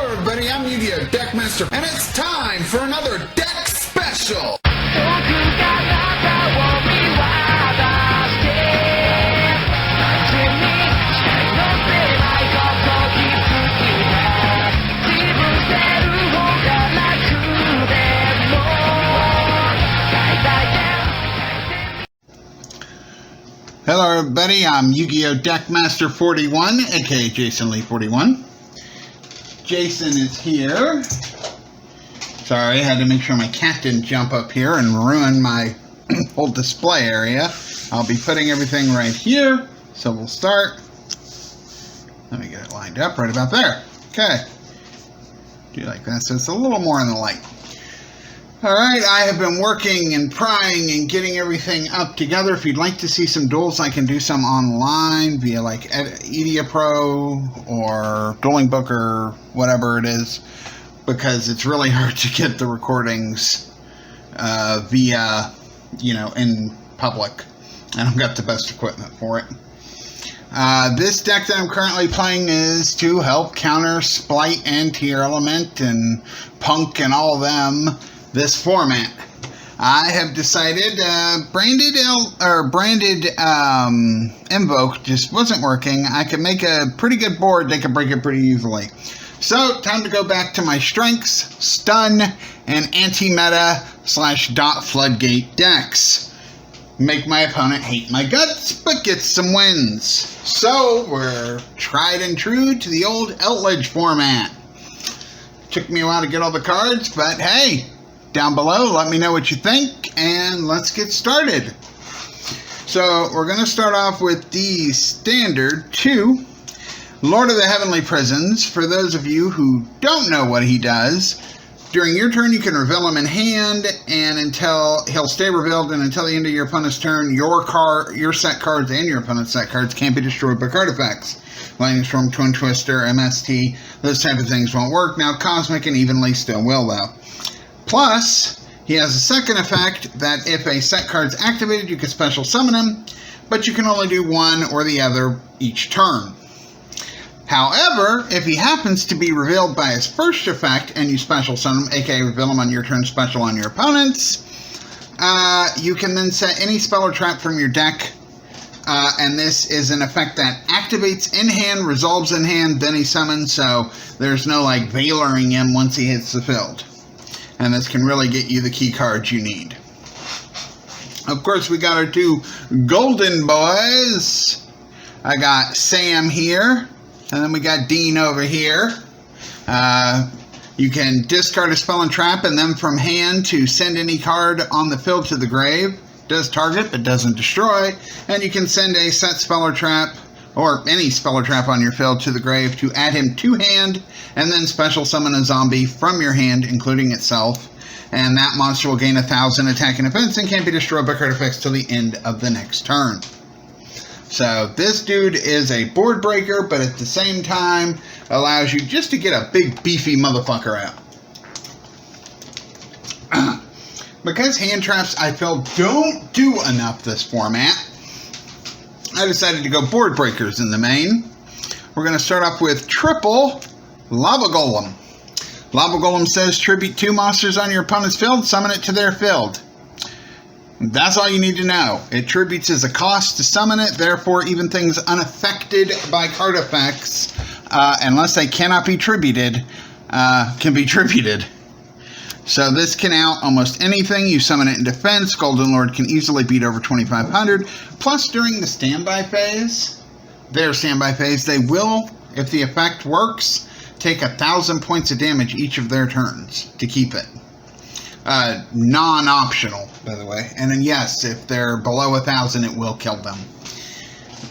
Hello everybody, I'm Yu-Gi-Oh! Deckmaster, and it's time for another deck special! Hello everybody, I'm Yu-Gi-Oh! Deckmaster 41, aka Jason Lee 41. Jason is here. Sorry, I had to make sure my cat didn't jump up here and ruin my whole display area. I'll be putting everything right here, so we'll start. Let me get it lined up right about there. Okay. Do like that, so it's a little more in the light. Alright, I have been working and prying and getting everything up together. If you'd like to see some duels, I can do some online via like Edia Pro or Dueling Book or whatever it is, because it's really hard to get the recordings via, in public. I don't got the best equipment for it. This deck that I'm currently playing is to help counter Splight and Tier Element and Punk and all them. This format. I have decided branded Invoke just wasn't working. I could make a pretty good board. They could break it pretty easily. So time to go back to my strengths, stun, and anti-meta / dot floodgate decks. Make my opponent hate my guts, but get some wins. So we're tried and true to the old Eldlich format. Took me a while to get all the cards, but hey. Down below, let me know what you think, and let's get started. So, we're going to start off with the standard 2, Lord of the Heavenly Prisons. For those of you who don't know what he does, during your turn you can reveal him in hand, and until he'll stay revealed, and until the end of your opponent's turn, your set cards and your opponent's set cards can't be destroyed by card effects. Lightning Storm, Twin Twister, MST, those type of things won't work. Now, Cosmic and Evenly still will, though. Plus, he has a second effect that if a set card's activated, you can special summon him, but you can only do one or the other each turn. However, if he happens to be revealed by his first effect and you special summon him, aka reveal him on your turn, special on your opponent's, you can then set any spell or trap from your deck, and this is an effect that activates in hand, resolves in hand, then he summons, so there's no like veiloring him once he hits the field. And this can really get you the key cards you need. Of course, we got our two golden boys. I got Sam here, and then we got Dean over here. You can discard a spell and trap, and then from hand to send any card on the field to the grave. Does target, but doesn't destroy. And you can send a set spell or trap, or any spell or trap on your field to the grave to add him to hand, and then special summon a zombie from your hand, including itself, and that monster will gain 1,000 attack and defense and can't be destroyed by card effects till the end of the next turn. So this dude is a board breaker, but at the same time allows you just to get a big beefy motherfucker out. Because hand traps, I feel, don't do enough this format, I decided to go board breakers in the main. We're going to start off with triple Lava Golem. Lava Golem says tribute 2 monsters on your opponent's field, summon it to their field. That's all you need to know. It tributes as a cost to summon it, therefore even things unaffected by card effects, unless they cannot be tributed, can be tributed. So this can out almost anything. You summon it in defense. Golden Lord can easily beat over 2,500. Plus, during the standby phase, they will, if the effect works, take 1,000 points of damage each of their turns to keep it. Non-optional, by the way. And then yes, if they're below 1,000, it will kill them.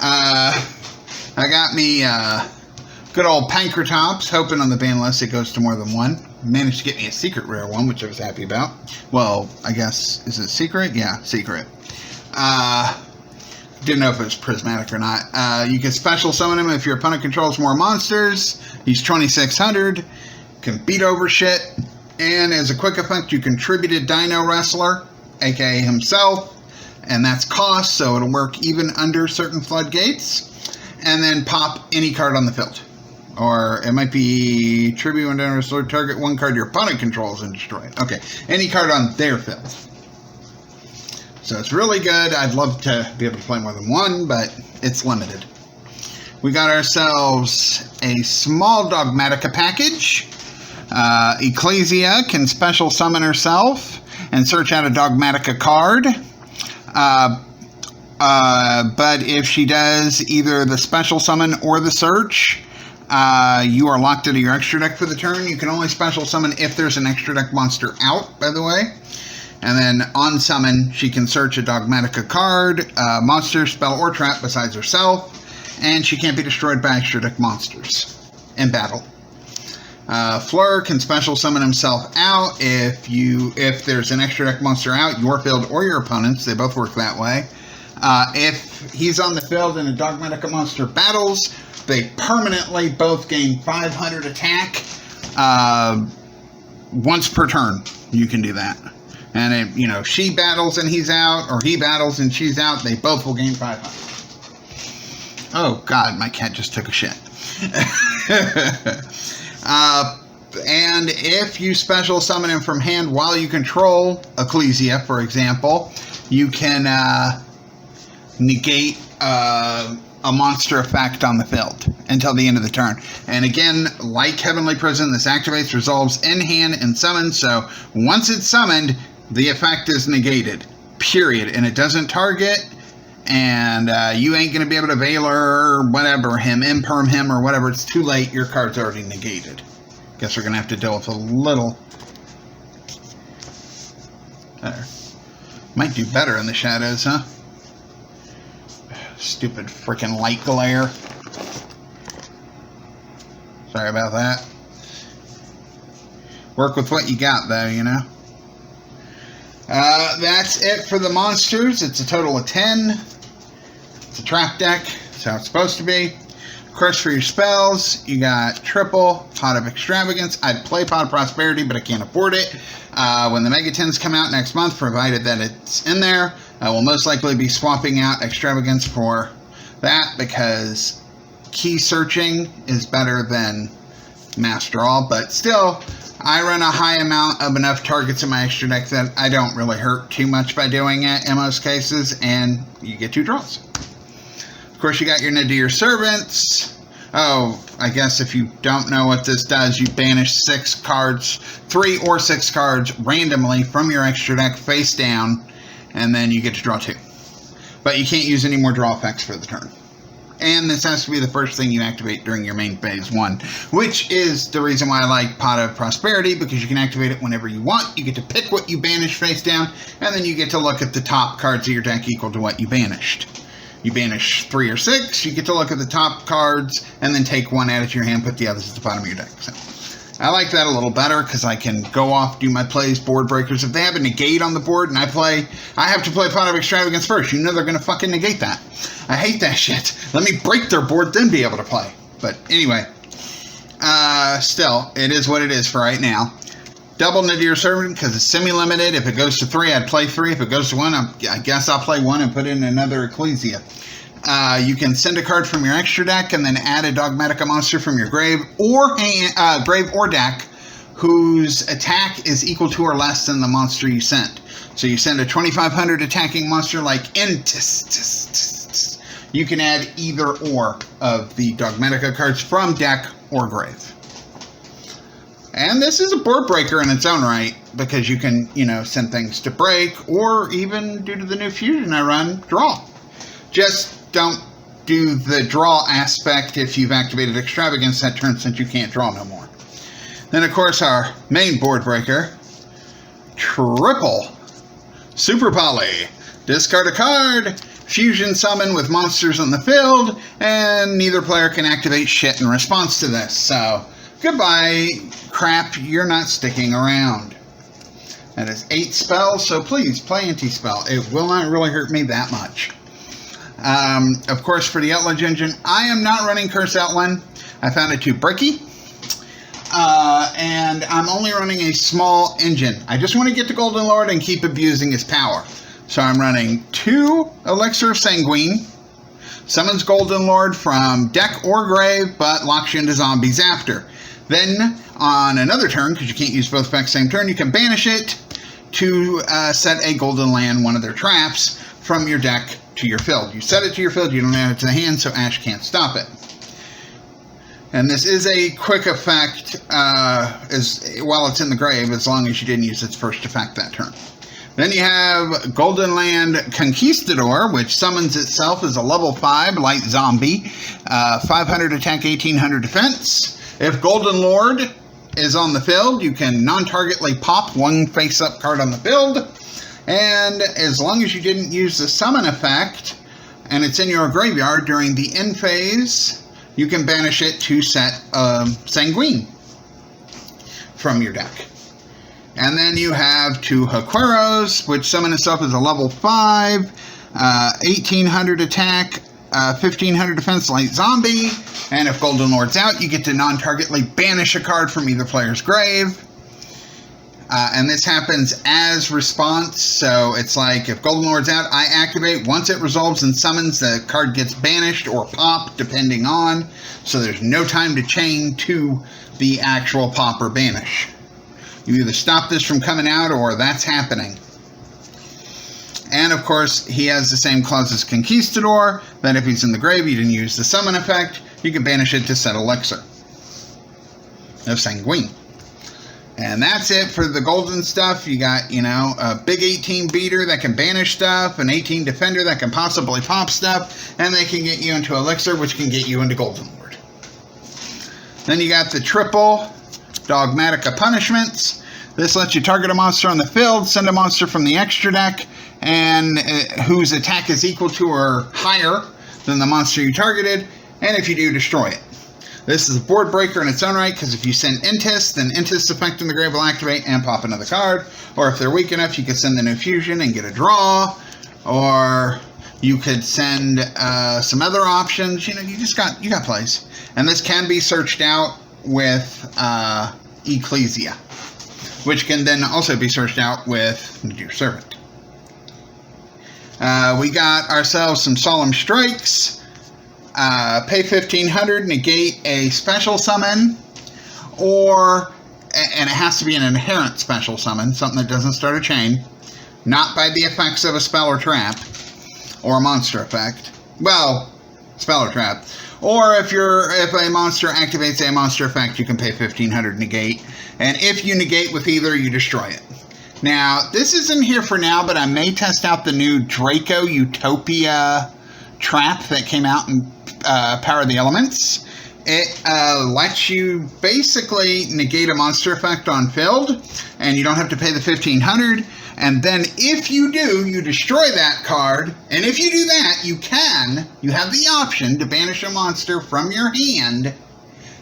I got me good old Pankratops, hoping on the ban list it goes to more than one. Managed to get me a secret rare one, which I was happy about. Well, I guess, is it secret? Yeah, secret. Didn't know if it was prismatic or not. You can special summon him if your opponent controls more monsters. He's 2,600. Can beat over shit. And as a quick effect, you contributed Dino Wrestler, aka himself. And that's cost, so it'll work even under certain floodgates. And then pop any card on the field. Or it might be tribute when done restored target one card your opponent controls and destroy it. Okay, any card on their field. So it's really good. I'd love to be able to play more than one, but it's limited. We got ourselves a small Dogmatica package. Ecclesia can special summon herself and search out a Dogmatica card. But if she does either the special summon or the search, you are locked into your extra deck for the turn. You can only special summon if there's an extra deck monster out, by the way. And then on summon, she can search a Dogmatica card, monster, spell, or trap besides herself. And she can't be destroyed by extra deck monsters in battle. Fleur can special summon himself out if there's an extra deck monster out, your field or your opponent's. They both work that way. If he's on the field and a Dogmatica monster battles, they permanently both gain 500 attack once per turn. You can do that. And if, she battles and he's out, or he battles and she's out, they both will gain 500. Oh, God, my cat just took a shit. And if you special summon him from hand while you control Ecclesia, for example, you can negate a monster effect on the field until the end of the turn. And again, like Heavenly Prison, this activates, resolves in hand, and summons. So once it's summoned, the effect is negated, period. And it doesn't target, and you ain't going to be able to Veiler or whatever him, imperm him or whatever. It's too late. Your card's already negated. Guess we're going to have to deal with a little... There. Might do better in the shadows, huh? Stupid freaking light glare. Sorry about that. Work with what you got, though, That's it for the monsters. It's a total of 10. It's a trap deck. That's how it's supposed to be. Of course, for your spells, you got triple Pot of Extravagance. I'd play Pot of Prosperity, but I can't afford it. When the Mega 10s come out next month, provided that it's in there, I will most likely be swapping out Extravagance for that, because key searching is better than Master All. But still, I run a high amount of enough targets in my extra deck that I don't really hurt too much by doing it in most cases, and you get 2 draws. Of course, you got your Nadir Servants. Oh, I guess if you don't know what this does, you banish 6 cards, 3 or 6 cards randomly from your extra deck face down, and then you get to draw 2. But you can't use any more draw effects for the turn. And this has to be the first thing you activate during your main phase 1, which is the reason why I like Pot of Prosperity, because you can activate it whenever you want. You get to pick what you banish face down, and then you get to look at the top cards of your deck equal to what you banished. You banish 3 or 6, you get to look at the top cards, and then take one out of your hand, put the others at the bottom of your deck. So I like that a little better, because I can go off, do my plays, board breakers. If they have a negate on the board and I have to play Pot of Extravagance first. You know they're going to fucking negate that. I hate that shit. Let me break their board, then be able to play. But anyway, still, it is what it is for right now. Double Nadir Servant, because it's semi-limited. If it goes to 3, I'd play 3. If it goes to 1, I guess I'll play 1 and put in another Ecclesia. You can send a card from your extra deck and then add a Dogmatica monster from your grave or deck whose attack is equal to or less than the monster you sent. So you send a 2500 attacking monster like Entis. You can add either or of the Dogmatica cards from deck or grave. And this is a board breaker in its own right, because you can, send things to break, or even due to the new fusion I run, draw. Just don't do the draw aspect if you've activated Extravagance that turn, since you can't draw no more. Then, of course, our main board breaker, triple Super Poly. Discard a card, fusion summon with monsters on the field, and neither player can activate shit in response to this. So, goodbye, crap, you're not sticking around. That is 8 spells, so please play anti-spell. It will not really hurt me that much. Of course, for the Eldlich engine, I am not running Curse Outland. I found it too bricky. And I'm only running a small engine. I just want to get to Golden Lord and keep abusing his power. So I'm running 2 Elixir of Sanguine, Summons Golden Lord from deck or grave, but locks you into zombies after. Then, on another turn, because you can't use both effects same turn, you can banish it to set a Golden Land, one of their traps, from your deck to your field. You set it to your field, you don't add it to the hand, so Ash can't stop it. And this is a quick effect while it's in the grave, as long as you didn't use its first effect that turn. Then you have Golden Land Conquistador, which summons itself as a level 5 light zombie, 500 attack, 1800 defense. If Golden Lord is on the field, you can non-targetly pop one face-up card on the field, and as long as you didn't use the summon effect, and it's in your graveyard during the end phase, you can banish it to set Sanguine from your deck. And then you have 2 Haqueros, which summon itself as a level 5, 1800 attack, 1500 defense light zombie, and if Golden Lord's out, you get to non-targetly banish a card from either player's grave. And this happens as response, so it's like if Golden Lord's out, I activate. Once it resolves and summons, the card gets banished or popped, depending on. So there's no time to chain to the actual pop or banish. You either stop this from coming out or that's happening. And of course, he has the same clause as Conquistador, that if he's in the grave, you didn't use the summon effect, you can banish it to set Elixir of Sanguine. And that's it for the golden stuff. You got, you know, a big 18 beater that can banish stuff, an 18 defender that can possibly pop stuff, and they can get you into Elixir, which can get you into Golden Lord. Then you got the triple Dogmatica punishments. This lets you target a monster on the field, send a monster from the extra deck, and whose attack is equal to or higher than the monster you targeted, and if you do, destroy it. This is a board breaker in its own right, because if you send Intis, then Intis' effect in the grave will activate and pop another card. Or if they're weak enough, you could send the new fusion and get a draw. Or you could send some other options. You know, you got plays. And this can be searched out with Ecclesia, which can then also be searched out with Nadir Servant. We got ourselves some Solemn Strikes. Pay 1500, negate a special summon, and it has to be an inherent special summon, something that doesn't start a chain, not by the effects of a spell or trap, or a monster effect. Well, spell or trap. Or if a monster activates a monster effect, you can pay 1500 negate, and if you negate with either, you destroy it. Now, this isn't here for now, but I may test out the new Draco Utopia trap that came out in Power of the Elements. It lets you basically negate a monster effect on field, and you don't have to pay the 1500. And then if you do, you destroy that card. And if you do that, you have the option to banish a monster from your hand.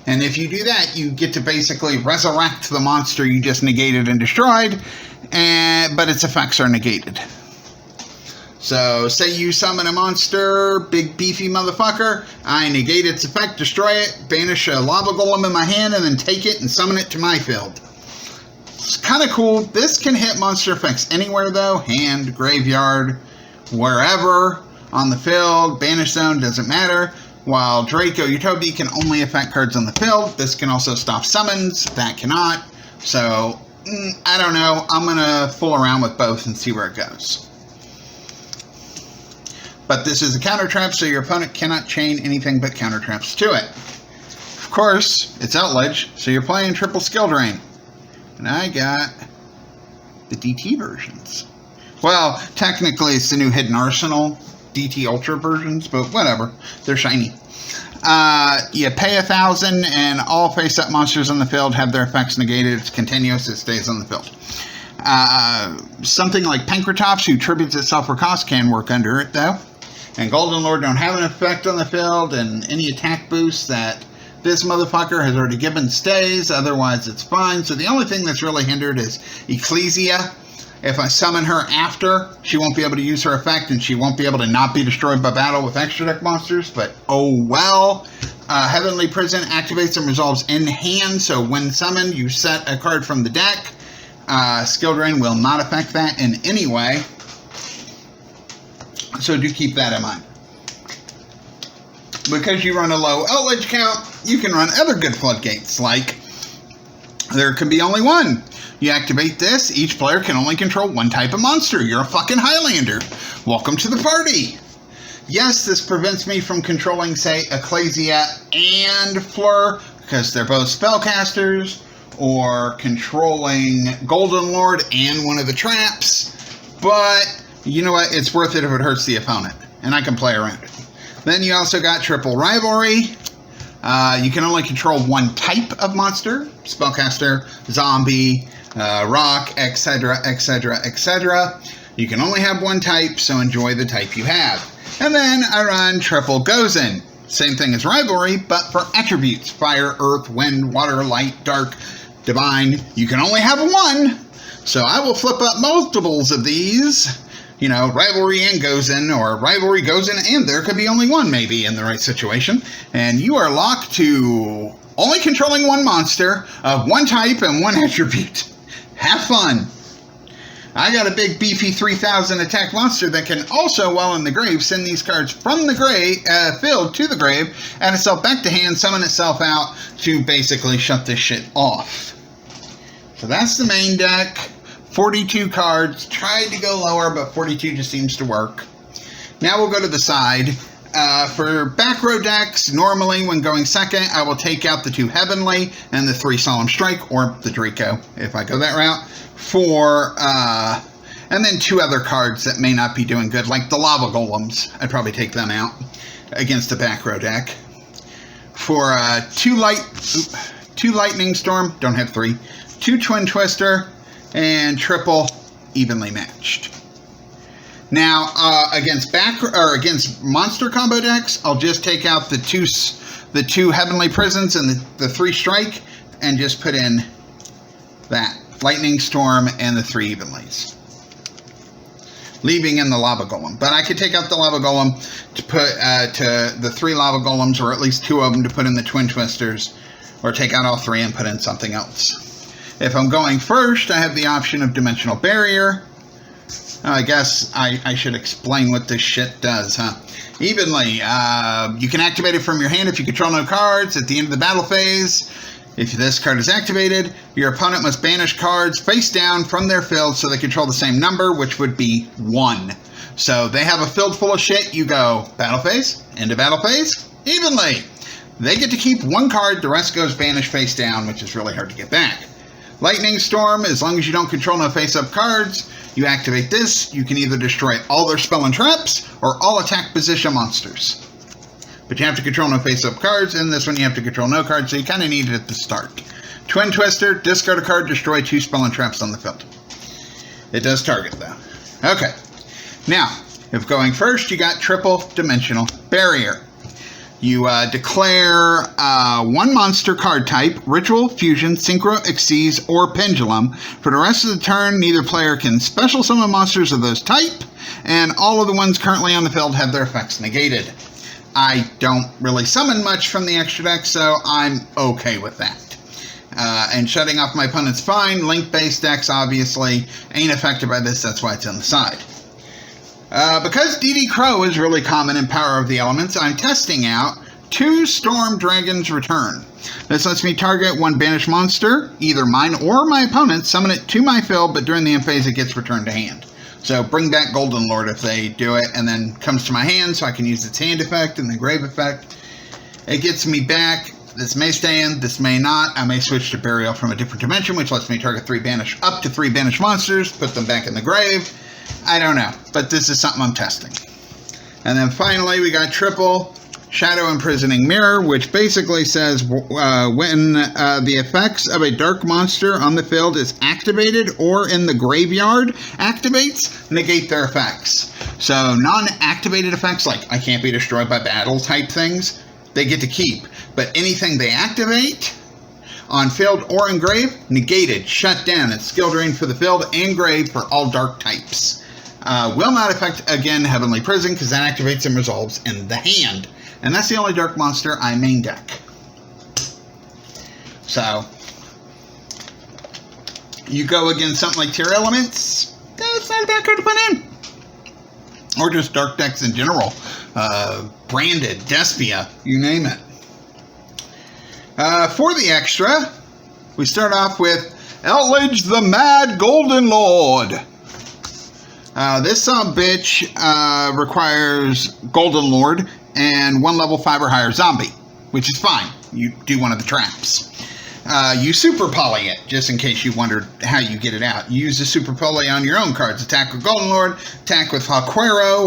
And if you do that, you get to basically resurrect the monster you just negated and destroyed, but its effects are negated. So, say you summon a monster, big beefy motherfucker, I negate its effect, destroy it, banish a lava golem in my hand, and then take it and summon it to my field. It's kind of cool. This can hit monster effects anywhere though, hand, graveyard, wherever, on the field, banish zone, doesn't matter. While Draco Utopia can only affect cards on the field, this can also stop summons, that cannot. So, I don't know, I'm going to fool around with both and see where it goes. But this is a counter trap, so your opponent cannot chain anything but counter traps to it. Of course, it's Eldlich, so you're playing triple skill drain. And I got the DT versions. Well, technically it's the new Hidden Arsenal DT Ultra versions, but whatever. They're shiny. You pay 1,000, and all face-up monsters on the field have their effects negated. It's continuous. It stays on the field. Something like Pankratops, who tributes itself for cost, can work under it, though. And Golden Lord don't have an effect on the field, and any attack boost that this motherfucker has already given stays, otherwise it's fine. So the only thing that's really hindered is Ecclesia. If I summon her after, she won't be able to use her effect, and she won't be able to not be destroyed by battle with extra deck monsters, but oh well. Heavenly Prison activates and resolves in hand, so when summoned, you set a card from the deck. Skill Drain will not affect that in any way. So do keep that in mind. Because you run a low Eldlich count, you can run other good floodgates, like there can be only one. You activate this, each player can only control one type of monster. You're a fucking Highlander. Welcome to the party. Yes, this prevents me from controlling, say, Ecclesia and Fleur, because they're both spellcasters, or controlling Golden Lord and one of the traps, but you know what? It's worth it if it hurts the opponent, and I can play around it. Then you also got triple rivalry. You can only control one type of monster, spellcaster, zombie, rock, etc., etc., etc. You can only have one type, so enjoy the type you have. And then I run triple Gozen. Same thing as rivalry, but for attributes: fire, earth, wind, water, light, dark, divine. You can only have one, so I will flip up multiples of these. You know, rivalry and Gozen, or rivalry, Gozen, and there could be only one maybe in the right situation. And you are locked to only controlling one monster of one type and one attribute. Have fun. I got a big beefy 3000 attack monster that can also, while in the grave, send these cards from the grave, field to the grave, add itself back to hand, summon itself out to basically shut this shit off. So that's the main deck. 42 cards. Tried to go lower, but 42 just seems to work. Now we'll go to the side. For back row decks, normally when going second, I will take out the 2 Heavenly and the 3 Solemn Strike, or the Draco, if I go that route. And then 2 other cards that may not be doing good, like the Lava Golems. I'd probably take them out against the back row deck. For 2 Lightning Storm, don't have 3. 2 Twin Twister, and triple evenly matched. Now, against monster combo decks, I'll just take out the two Heavenly Prisons and the 3 Strike, and just put in that Lightning Storm and the 3 Evenlies, leaving in the Lava Golem. But I could take out the Lava Golem to put to the 3 Lava Golems, or at least 2 of them, to put in the Twin Twisters, or take out all 3 and put in something else. If I'm going first, I have the option of Dimensional Barrier. I guess I should explain what this shit does, huh? Evenly, you can activate it from your hand if you control no cards at the end of the battle phase. If this card is activated, your opponent must banish cards face down from their field so they control the same number, which would be 1. So they have a field full of shit, you go battle phase, into battle phase, evenly. They get to keep 1 card, the rest goes banished face down, which is really hard to get back. Lightning Storm, as long as you don't control no face-up cards, you activate this, you can either destroy all their spell and traps, or all attack position monsters. But you have to control no face-up cards, and this one you have to control no cards, so you kind of need it at the start. Twin Twister, discard a card, destroy 2 spell and traps on the field. It does target, though. Okay. Now, if going first, you got triple Dimensional Barrier. You declare 1 monster card type, Ritual, Fusion, Synchro, Xyz, or Pendulum. For the rest of the turn, neither player can special summon monsters of those type, and all of the ones currently on the field have their effects negated. I don't really summon much from the extra deck, so I'm okay with that. And shutting off my opponent's fine. Link-based decks, obviously, ain't affected by this, that's why it's on the side. Because DD Crow is really common in Power of the Elements, I'm testing out 2 Storm Dragon's Return. This lets me target 1 banished monster, either mine or my opponent's, summon it to my field, but during the end phase it gets returned to hand. So bring back Golden Lord if they do it, and then comes to my hand so I can use its hand effect and the grave effect. It gets me back. This may stay in, this may not. I may switch to Burial from a different dimension, which lets me target up to 3 banished monsters, put them back in the grave. I don't know, but this is something I'm testing. And then finally, we got triple Shadow Imprisoning Mirror, which basically says when the effects of a dark monster on the field is activated or in the graveyard activates, negate their effects. So non-activated effects, like I can't be destroyed by battle type things, they get to keep. But anything they activate on field or in grave, negated, shut down. It's skill drain for the field and grave for all dark types. Will not affect, again, Heavenly Prison, because that activates and resolves in the hand. And that's the only dark monster I main deck. So, you go against something like Tier Elements, it's not a bad card to put in. Or just dark decks in general. branded, Despia, you name it. For the extra, we start off with Eldlich the Mad Golden Lord. This bitch requires Golden Lord and 1 level 5 or higher zombie, which is fine. You do one of the traps. You super poly it, just in case you wondered how you get it out. Use the super poly on your own cards. Attack with Golden Lord, attack with Haquero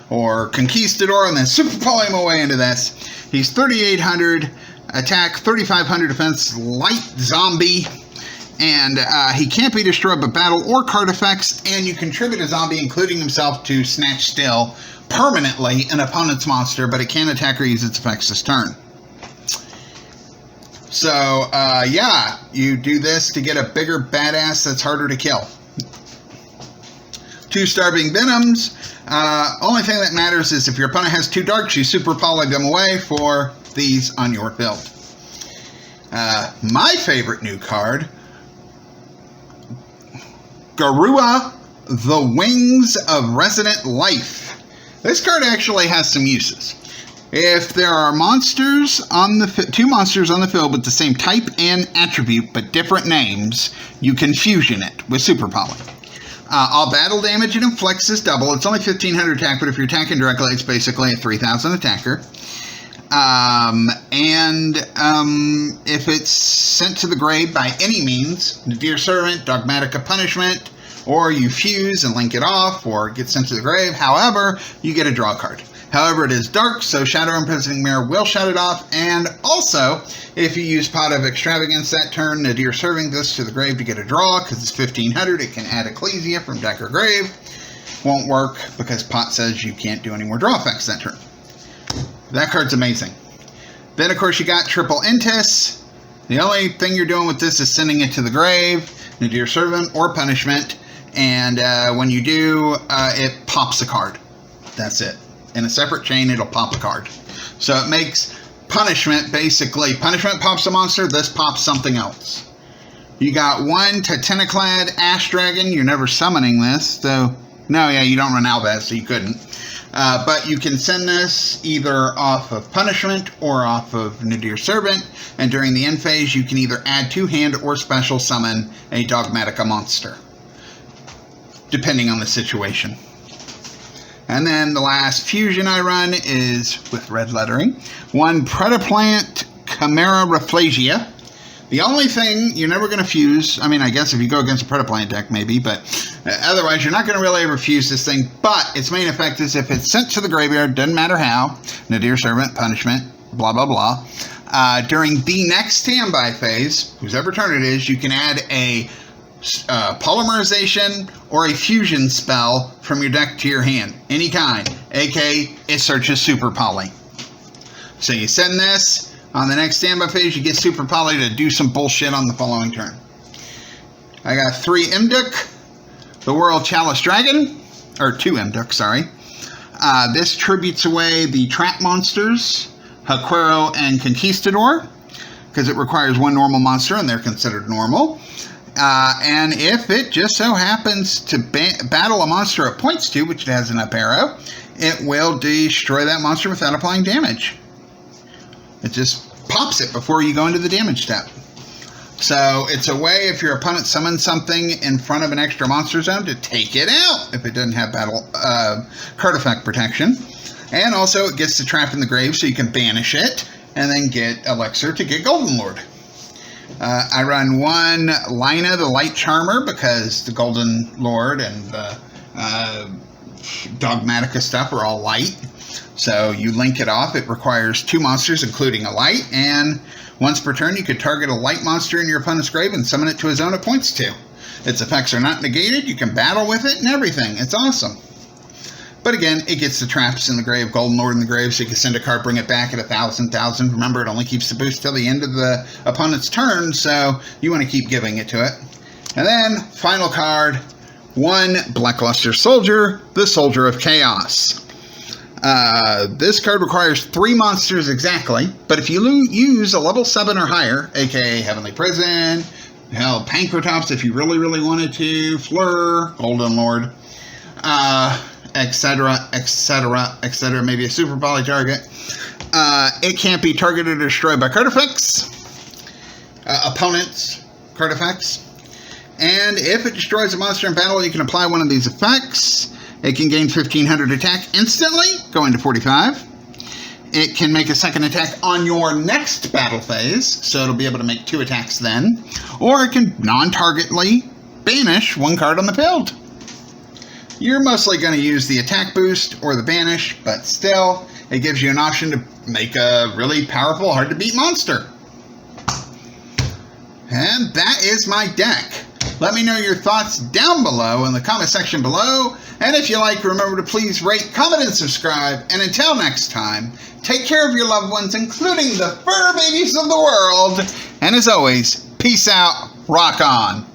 or Conquistador, and then super poly him away into this. He's 3,800, attack, 3,500 defense, light zombie, and he can't be destroyed by battle or card effects, and you contribute a zombie, including himself, to snatch still permanently an opponent's monster, but it can't attack or use its effects this turn. So, yeah, you do this to get a bigger badass that's harder to kill. 2 Starving Venoms. Only thing that matters is if your opponent has 2 darks, you super poly them away for these on your build. My favorite new card, Garua, the Wings of Resident Life. This card actually has some uses. If there are monsters on the 2 monsters on the field with the same type and attribute but different names, you can fusion it with super poly. All battle damage it inflicts is double. It's only 1,500 attack, but if you're attacking directly, it's basically a 3,000 attacker. If it's sent to the grave by any means, Dear Servant, Dogmatica Punishment, or you fuse and link it off, or it gets sent to the grave, however, you get a draw card. However, it is dark, so Shadow Imprisoning Mirror will shut it off, and also, if you use Pot of Extravagance that turn, Nadir serving this to the grave to get a draw, because it's 1,500, it can add Ecclesia from deck or grave. Won't work, because Pot says you can't do any more draw effects that turn. That card's amazing. Then, of course, you got Triple Intis. The only thing you're doing with this is sending it to the grave, Nadir Servant, or Punishment, and when you do, it pops a card. That's it. In a separate chain, it'll pop a card. So it makes Punishment, basically, Punishment pops a monster, this pops something else. You got 1 Titaniclad Ash Dragon. You're never summoning this, so, no, yeah, you don't run Albaz, so you couldn't. But you can send this either off of Punishment or off of Nadir Servant, and during the end phase, you can either add to hand or special summon a Dogmatica monster, depending on the situation. And then the last fusion I run is with red lettering. 1 Predaplant Chimera Rafflesia. The only thing you're never going to fuse, I mean, I guess if you go against a Predaplant deck, maybe, but otherwise you're not going to really ever fuse this thing. But its main effect is if it's sent to the graveyard, doesn't matter how, Nadir Servant, Punishment, blah, blah, blah. During the next standby phase, whosever turn it is, you can add a polymerization or a fusion spell from your deck to your hand, any kind, aka it searches super poly. So you send this on the next standby phase, you get super poly to do some bullshit on the following turn. I got 3 Imduk, the World Chalice Dragon, or 2 Imduk, sorry. This tributes away the trap monsters, Haquero and Conquistador, because it requires 1 normal monster and they're considered normal. And if it just so happens to battle a monster it points to, which it has an up arrow, it will destroy that monster without applying damage. It just pops it before you go into the damage step. So it's a way, if your opponent summons something in front of an extra monster zone, to take it out if it doesn't have battle card effect protection. And also it gets the trap in the grave, so you can banish it and then get Elixir to get Golden Lord. I run 1 Lina, the Light Charmer, because the Golden Lord and the Dogmatica stuff are all light. So you link it off. It requires 2 monsters, including a light, and once per turn you could target a light monster in your opponent's grave and summon it to a zone it points to. Its effects are not negated. You can battle with it and everything. It's awesome. But again, it gets the traps in the grave, Golden Lord in the grave, so you can send a card, bring it back at 1,000. Remember, it only keeps the boost till the end of the opponent's turn, so you want to keep giving it to it. And then, final card, 1 Blackluster Soldier, the Soldier of Chaos. This card requires 3 monsters exactly, but if you use a level 7 or higher, aka Heavenly Prison, hell, Pancratops if you really, really wanted to, Fleur, Golden Lord, etc., etc., etc., maybe a super poly target. It can't be targeted or destroyed by card effects, opponents' card effects. And if it destroys a monster in battle, you can apply one of these effects. It can gain 1500 attack instantly, going to 45. It can make a second attack on your next battle phase, so it'll be able to make 2 attacks then. Or it can non-targetly banish 1 card on the field. You're mostly going to use the attack boost or the banish, but still, it gives you an option to make a really powerful, hard-to-beat monster. And that is my deck. Let me know your thoughts down below in the comment section below. And if you like, remember to please rate, comment, and subscribe. And until next time, take care of your loved ones, including the fur babies of the world. And as always, peace out, rock on.